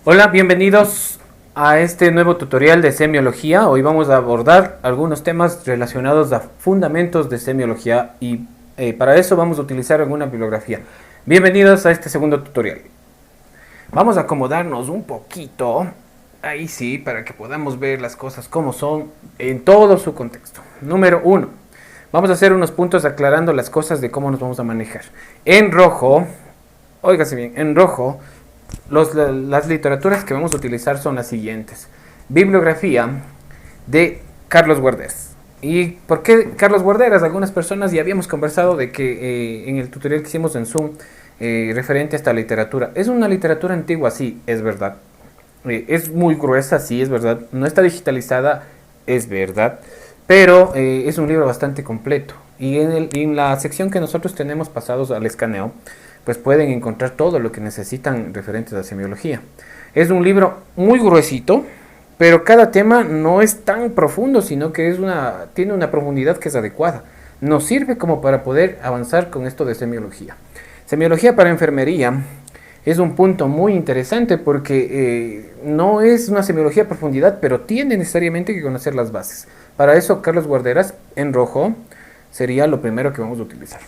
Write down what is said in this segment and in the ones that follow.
Hola, bienvenidos a este nuevo tutorial de semiología. Hoy vamos a abordar algunos temas relacionados a fundamentos de semiología y para eso vamos a utilizar alguna bibliografía. Bienvenidos a este segundo tutorial. Vamos a acomodarnos un poquito, ahí sí, para que podamos ver las cosas como son en todo su contexto. Número 1. Vamos a hacer unos puntos aclarando las cosas de cómo nos vamos a manejar. En rojo, óigase bien, en rojo las literaturas que vamos a utilizar son las siguientes. Bibliografía de Carlos Guarderas. ¿Y por qué Carlos Guarderas? Algunas personas ya habíamos conversado de que en el tutorial que hicimos en Zoom referente a esta literatura. Es una literatura antigua, sí, es verdad. Es muy gruesa, sí, es verdad. No está digitalizada, es verdad. Pero es un libro bastante completo. Y en la sección que nosotros tenemos pasados al escaneo, pues pueden encontrar todo lo que necesitan referentes a semiología. Es un libro muy gruesito, pero cada tema no es tan profundo, sino que tiene una profundidad que es adecuada. Nos sirve como para poder avanzar con esto de semiología. Semiología para enfermería es un punto muy interesante porque no es una semiología a profundidad, pero tiene necesariamente que conocer las bases. Para eso, Carlos Guarderas, en rojo, sería lo primero que vamos a utilizar.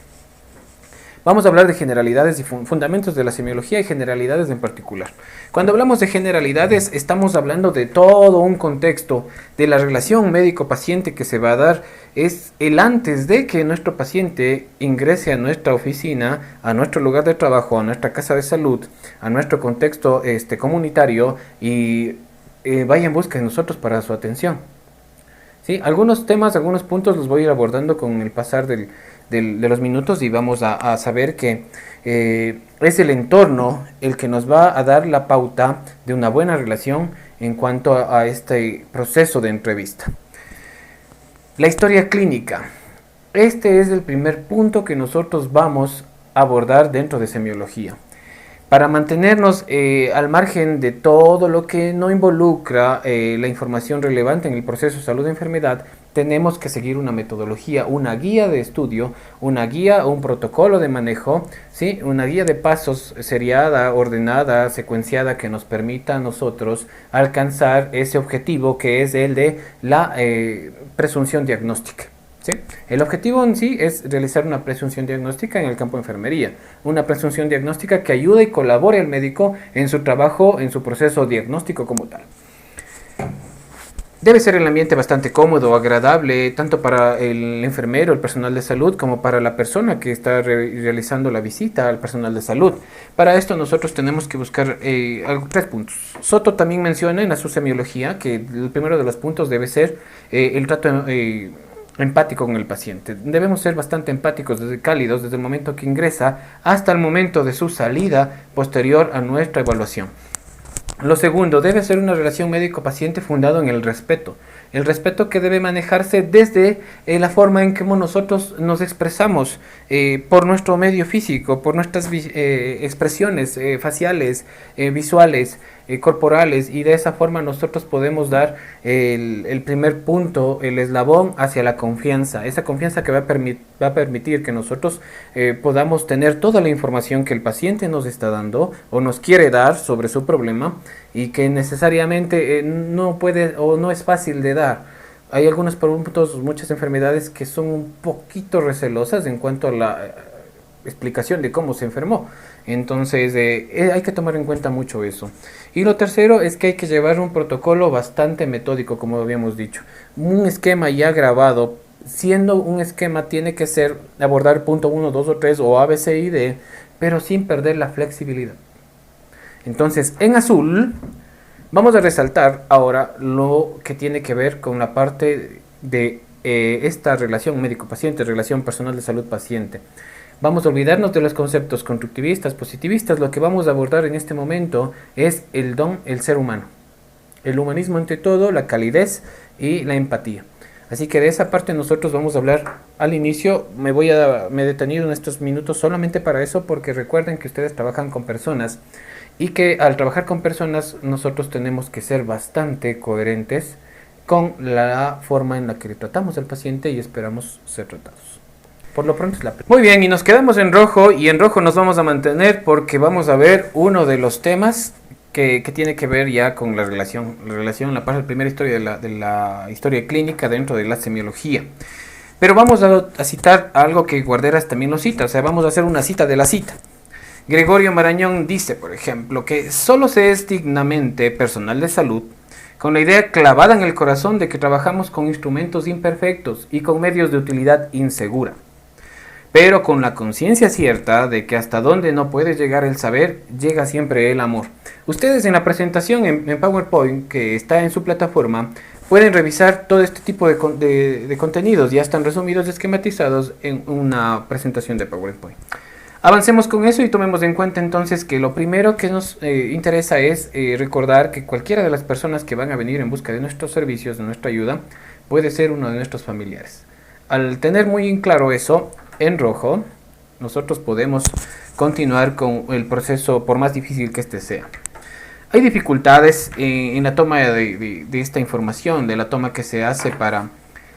Vamos a hablar de generalidades y fundamentos de la semiología y generalidades en particular. Cuando hablamos de generalidades, estamos hablando de todo un contexto de la relación médico-paciente que se va a dar. Es el antes de que nuestro paciente ingrese a nuestra oficina, a nuestro lugar de trabajo, a nuestra casa de salud, a nuestro contexto comunitario y vaya en busca de nosotros para su atención. ¿Sí? Algunos temas, algunos puntos los voy a ir abordando con el pasar de los minutos y vamos a saber que es el entorno el que nos va a dar la pauta de una buena relación en cuanto a este proceso de entrevista. La historia clínica. Este es el primer punto que nosotros vamos a abordar dentro de semiología. Para mantenernos al margen de todo lo que no involucra la información relevante en el proceso de salud-enfermedad, tenemos que seguir una metodología, una guía de estudio, una guía o un protocolo de manejo, ¿sí? Una guía de pasos seriada, ordenada, secuenciada que nos permita a nosotros alcanzar ese objetivo que es el de la presunción diagnóstica. ¿Sí? El objetivo en sí es realizar una presunción diagnóstica en el campo de enfermería, una presunción diagnóstica que ayude y colabore al médico en su trabajo, en su proceso diagnóstico como tal. Debe ser el ambiente bastante cómodo, agradable, tanto para el enfermero, el personal de salud, como para la persona que está realizando la visita al personal de salud. Para esto nosotros tenemos que buscar 3 puntos. Soto también menciona en su semiología que el primero de los puntos debe ser el trato empático con el paciente. Debemos ser bastante empáticos, cálidos, desde el momento que ingresa hasta el momento de su salida posterior a nuestra evaluación. Lo segundo, debe ser una relación médico-paciente fundado en el respeto. El respeto que debe manejarse desde la forma en que nosotros nos expresamos por nuestro medio físico, por nuestras expresiones faciales, visuales, corporales, y de esa forma nosotros podemos dar el primer punto, el eslabón hacia la confianza. Esa confianza que va a permitir que nosotros podamos tener toda la información que el paciente nos está dando o nos quiere dar sobre su problema y que necesariamente no puede o no es fácil de dar. Hay algunos puntos, muchas enfermedades que son un poquito recelosas en cuanto a la explicación de cómo se enfermó. Entonces hay que tomar en cuenta mucho eso. Y lo tercero es que hay que llevar un protocolo bastante metódico, como habíamos dicho. Un esquema ya grabado, siendo un esquema tiene que ser abordar punto 1, 2 o 3 o A, B, C y D, pero sin perder la flexibilidad. Entonces, en azul, vamos a resaltar ahora lo que tiene que ver con la parte de esta relación médico-paciente, relación personal de salud-paciente. Vamos a olvidarnos de los conceptos constructivistas, positivistas. Lo que vamos a abordar en este momento es el don, el ser humano. El humanismo ante todo, la calidez y la empatía. Así que de esa parte nosotros vamos a hablar al inicio. Me he detenido en estos minutos solamente para eso, porque recuerden que ustedes trabajan con personas y que al trabajar con personas nosotros tenemos que ser bastante coherentes con la forma en la que tratamos al paciente y esperamos ser tratados. Por lo pronto es la... Muy bien, y nos quedamos en rojo, y en rojo nos vamos a mantener porque vamos a ver uno de los temas que tiene que ver ya con la parte de la primera historia de la historia clínica dentro de la semiología. Pero vamos a citar algo que Guarderas también lo cita, o sea, vamos a hacer una cita de la cita. Gregorio Marañón dice, por ejemplo, que solo se es dignamente personal de salud con la idea clavada en el corazón de que trabajamos con instrumentos imperfectos y con medios de utilidad insegura, pero con la conciencia cierta de que hasta donde no puede llegar el saber, llega siempre el amor. Ustedes en la presentación en PowerPoint, que está en su plataforma, pueden revisar todo este tipo de contenidos, ya están resumidos y esquematizados en una presentación de PowerPoint. Avancemos con eso y tomemos en cuenta entonces que lo primero que nos interesa es recordar que cualquiera de las personas que van a venir en busca de nuestros servicios, de nuestra ayuda, puede ser uno de nuestros familiares. Al tener muy en claro eso, en rojo, nosotros podemos continuar con el proceso por más difícil que este sea. Hay dificultades en la toma de esta información, de la toma que se hace para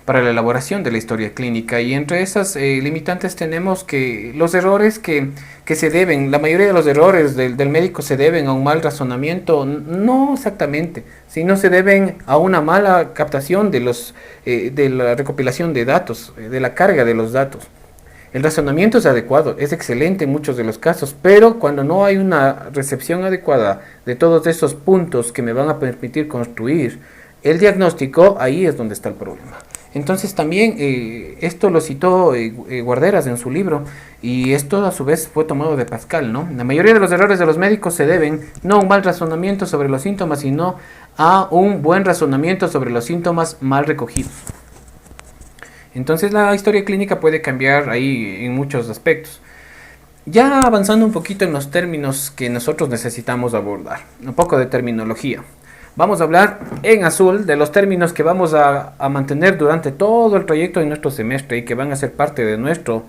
la elaboración de la historia clínica, y entre esas limitantes tenemos que los errores que se deben, la mayoría de los errores del médico se deben a un mal razonamiento, no exactamente, sino se deben a una mala captación de la recopilación de datos, de la carga de los datos. El razonamiento es adecuado, es excelente en muchos de los casos, pero cuando no hay una recepción adecuada de todos esos puntos que me van a permitir construir el diagnóstico, ahí es donde está el problema. Entonces también esto lo citó Guarderas en su libro, y esto a su vez fue tomado de Pascal, ¿no? La mayoría de los errores de los médicos se deben no a un mal razonamiento sobre los síntomas, sino a un buen razonamiento sobre los síntomas mal recogidos. Entonces la historia clínica puede cambiar ahí en muchos aspectos. Ya avanzando un poquito en los términos que nosotros necesitamos abordar, un poco de terminología. Vamos a hablar en azul de los términos que vamos a mantener durante todo el trayecto de nuestro semestre y que van a ser parte de nuestro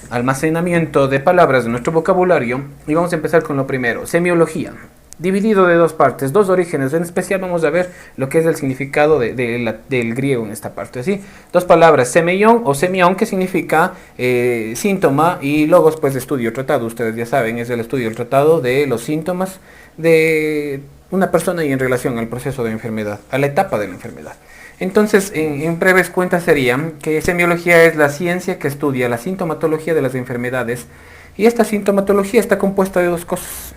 almacenamiento de palabras de nuestro vocabulario. Y vamos a empezar con lo primero, semiología. Dividido de dos partes, dos orígenes. En especial vamos a ver lo que es el significado del griego en esta parte. ¿Sí? Dos palabras, semeion o semion, que significa síntoma, y logos, pues estudio, tratado. Ustedes ya saben, es el estudio, el tratado de los síntomas de una persona y en relación al proceso de enfermedad, a la etapa de la enfermedad. Entonces, en breves cuentas sería que semiología es la ciencia que estudia la sintomatología de las enfermedades, y esta sintomatología está compuesta de dos cosas.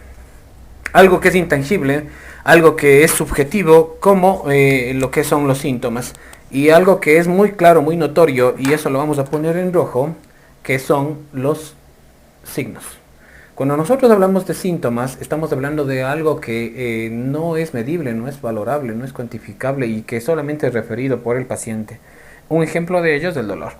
Algo que es intangible, algo que es subjetivo, como lo que son los síntomas, y algo que es muy claro, muy notorio, y eso lo vamos a poner en rojo, que son los signos. Cuando nosotros hablamos de síntomas, estamos hablando de algo que no es medible, no es valorable, no es cuantificable, y que solamente es referido por el paciente. Un ejemplo de ello es el dolor.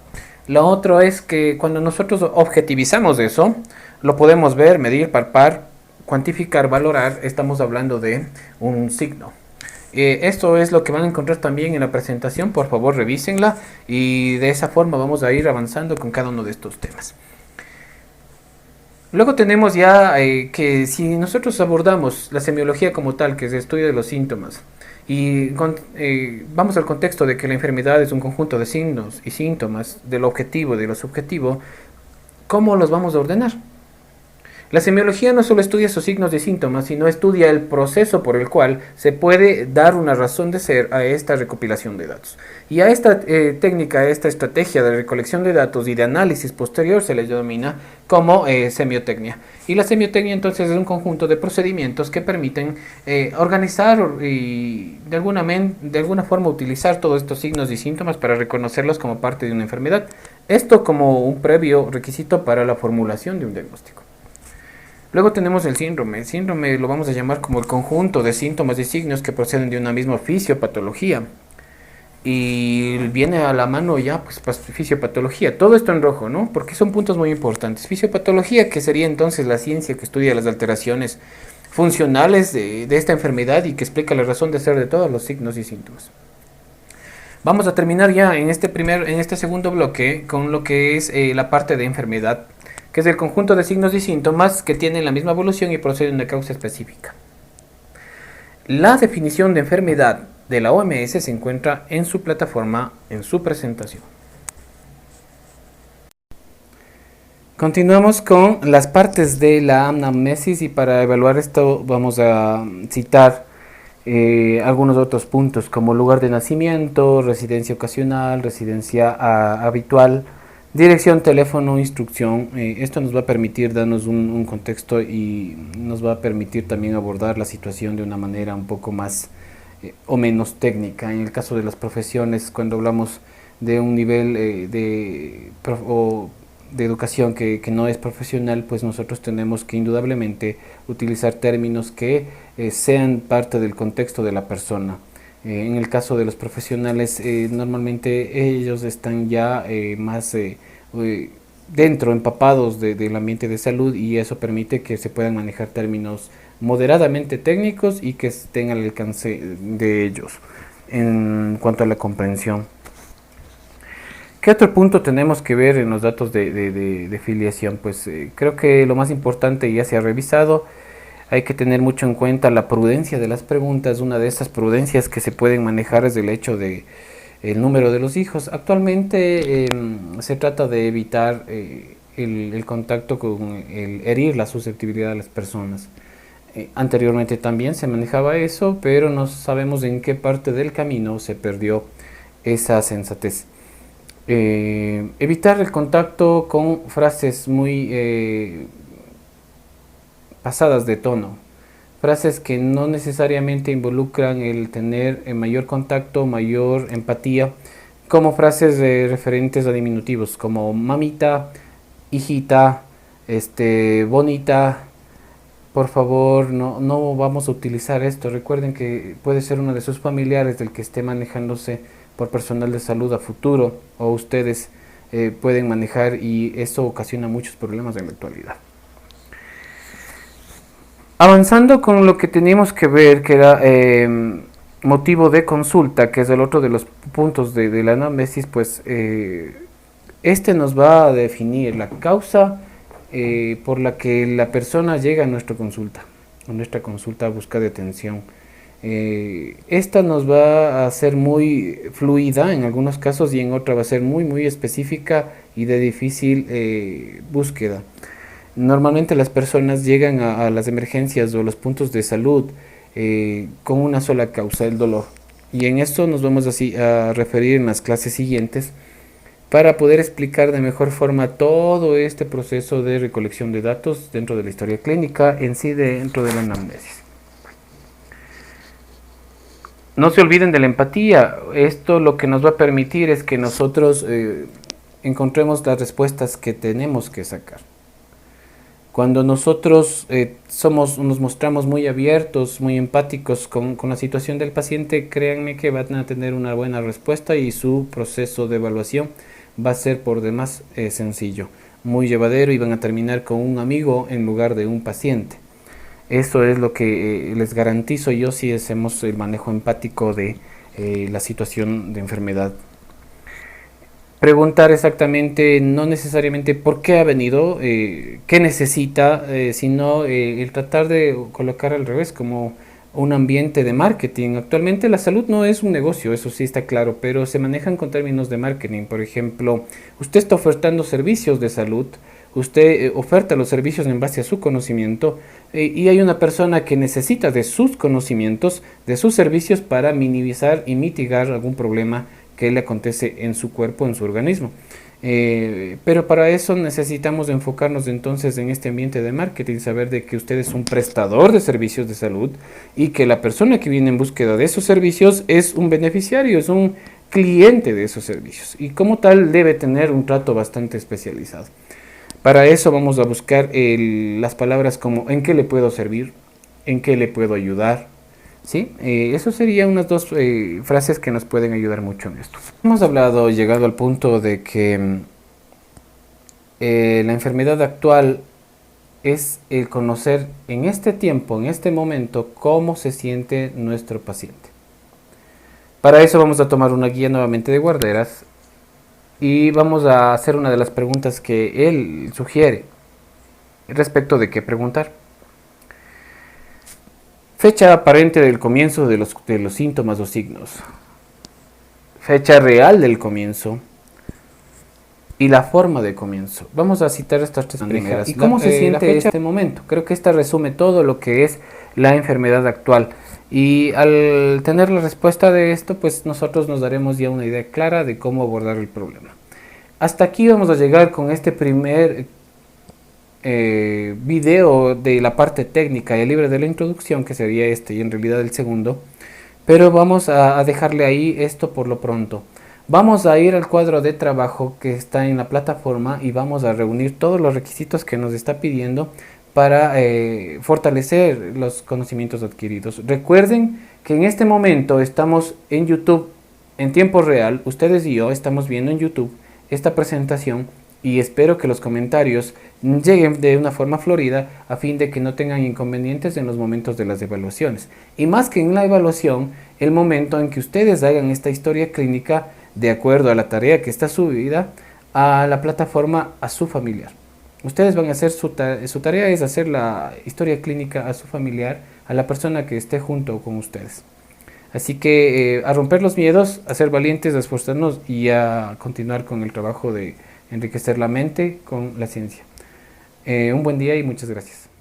Lo otro es que cuando nosotros objetivizamos eso, lo podemos ver, medir, palpar, cuantificar, valorar. Estamos hablando de un signo. Esto es lo que van a encontrar también en la presentación. Por favor, revísenla, y de esa forma vamos a ir avanzando con cada uno de estos temas. Luego tenemos ya que si nosotros abordamos la semiología como tal, que es el estudio de los síntomas, y vamos al contexto de que la enfermedad es un conjunto de signos y síntomas, del objetivo y de lo subjetivo, ¿cómo los vamos a ordenar? La semiología no solo estudia esos signos y síntomas, sino estudia el proceso por el cual se puede dar una razón de ser a esta recopilación de datos. Y a esta técnica, a esta estrategia de recolección de datos y de análisis posterior se le denomina como semiotecnia. Y la semiotecnia entonces es un conjunto de procedimientos que permiten organizar y de alguna forma utilizar todos estos signos y síntomas para reconocerlos como parte de una enfermedad. Esto como un previo requisito para la formulación de un diagnóstico. Luego tenemos el síndrome. El síndrome lo vamos a llamar como el conjunto de síntomas y signos que proceden de una misma fisiopatología. Y viene a la mano ya, pues fisiopatología. Todo esto en rojo, ¿no? Porque son puntos muy importantes. Fisiopatología, que sería entonces la ciencia que estudia las alteraciones funcionales de esta enfermedad y que explica la razón de ser de todos los signos y síntomas. Vamos a terminar ya en este segundo bloque con lo que es la parte de enfermedad, que es el conjunto de signos y síntomas que tienen la misma evolución y proceden de una causa específica. La definición de enfermedad de la OMS se encuentra en su plataforma, en su presentación. Continuamos con las partes de la anamnesis y para evaluar esto vamos a citar algunos otros puntos como lugar de nacimiento, residencia ocasional, residencia habitual, dirección, teléfono, instrucción. Esto nos va a permitir darnos un contexto y nos va a permitir también abordar la situación de una manera un poco más o menos técnica. En el caso de las profesiones, cuando hablamos de un nivel de educación que no es profesional, pues nosotros tenemos que indudablemente utilizar términos que sean parte del contexto de la persona. En el caso de los profesionales, normalmente ellos están ya más dentro, empapados del ambiente de salud, y eso permite que se puedan manejar términos moderadamente técnicos y que estén al alcance de ellos en cuanto a la comprensión. ¿Qué otro punto tenemos que ver en los datos de filiación? Pues creo que lo más importante ya se ha revisado. Hay que tener mucho en cuenta la prudencia de las preguntas. Una de esas prudencias que se pueden manejar es el hecho de el número de los hijos. Actualmente se trata de evitar el contacto con el herir la susceptibilidad de las personas. Anteriormente también se manejaba eso, pero no sabemos en qué parte del camino se perdió esa sensatez. Evitar el contacto con frases muy pasadas de tono, frases que no necesariamente involucran el tener mayor contacto, mayor empatía, como frases referentes a diminutivos como mamita, hijita, bonita. Por favor, no vamos a utilizar esto. Recuerden que puede ser uno de sus familiares del que esté manejándose por personal de salud a futuro, o ustedes pueden manejar, y eso ocasiona muchos problemas en la actualidad. Avanzando con lo que teníamos que ver, que era motivo de consulta, que es el otro de los puntos de la anamnesis, pues este nos va a definir la causa por la que la persona llega a nuestra consulta a busca de atención. Esta nos va a ser muy fluida en algunos casos, y en otra va a ser muy específica y de difícil búsqueda. Normalmente las personas llegan a las emergencias o los puntos de salud con una sola causa, el dolor. Y en esto nos vamos a referir en las clases siguientes para poder explicar de mejor forma todo este proceso de recolección de datos dentro de la historia clínica, en sí dentro de la anamnesis. No se olviden de la empatía. Esto lo que nos va a permitir es que nosotros encontremos las respuestas que tenemos que sacar. Cuando nosotros nos mostramos muy abiertos, muy empáticos con la situación del paciente, créanme que van a tener una buena respuesta y su proceso de evaluación va a ser por demás sencillo, muy llevadero, y van a terminar con un amigo en lugar de un paciente. Eso es lo que les garantizo yo si hacemos el manejo empático de la situación de enfermedad. Preguntar exactamente, no necesariamente por qué ha venido, qué necesita, sino el tratar de colocar al revés, como un ambiente de marketing. Actualmente la salud no es un negocio, eso sí está claro, pero se manejan con términos de marketing. Por ejemplo, usted está ofertando servicios de salud, usted oferta los servicios en base a su conocimiento, y hay una persona que necesita de sus conocimientos, de sus servicios, para minimizar y mitigar algún problema que le acontece en su cuerpo, en su organismo. Pero para eso necesitamos enfocarnos entonces en este ambiente de marketing, saber de que usted es un prestador de servicios de salud y que la persona que viene en búsqueda de esos servicios es un beneficiario, es un cliente de esos servicios, y como tal debe tener un trato bastante especializado. Para eso vamos a buscar las palabras como ¿en qué le puedo servir? ¿En qué le puedo ayudar? ¿Sí? Eso serían unas dos frases que nos pueden ayudar mucho en esto. Hemos llegado al punto de que la enfermedad actual es el conocer en este tiempo, en este momento, cómo se siente nuestro paciente. Para eso vamos a tomar una guía nuevamente de Guarderas y vamos a hacer una de las preguntas que él sugiere respecto de qué preguntar. Fecha aparente del comienzo de los síntomas o signos. Fecha real del comienzo. y la forma de comienzo. Vamos a citar estas tres primeras. ¿Y cómo se siente este momento? Creo que esta resume todo lo que es la enfermedad actual. Y al tener la respuesta de esto, pues nosotros nos daremos ya una idea clara de cómo abordar el problema. Hasta aquí vamos a llegar con este primer video de la parte técnica y el libro de la introducción, que sería este y en realidad el segundo. Pero vamos a dejarle ahí esto por lo pronto. Vamos a ir al cuadro de trabajo que está en la plataforma y vamos a reunir todos los requisitos que nos está pidiendo para fortalecer los conocimientos adquiridos. Recuerden que en este momento estamos en YouTube en tiempo real. Ustedes y yo estamos viendo en YouTube esta presentación y espero que los comentarios lleguen de una forma florida a fin de que no tengan inconvenientes en los momentos de las evaluaciones. Y más que en la evaluación, el momento en que ustedes hagan esta historia clínica de acuerdo a la tarea que está subida a la plataforma a su familiar. Ustedes van a hacer su tarea es hacer la historia clínica a su familiar, a la persona que esté junto con ustedes. Así que a romper los miedos, a ser valientes, a esforzarnos y a continuar con el trabajo de enriquecer la mente con la ciencia. Un buen día y muchas gracias.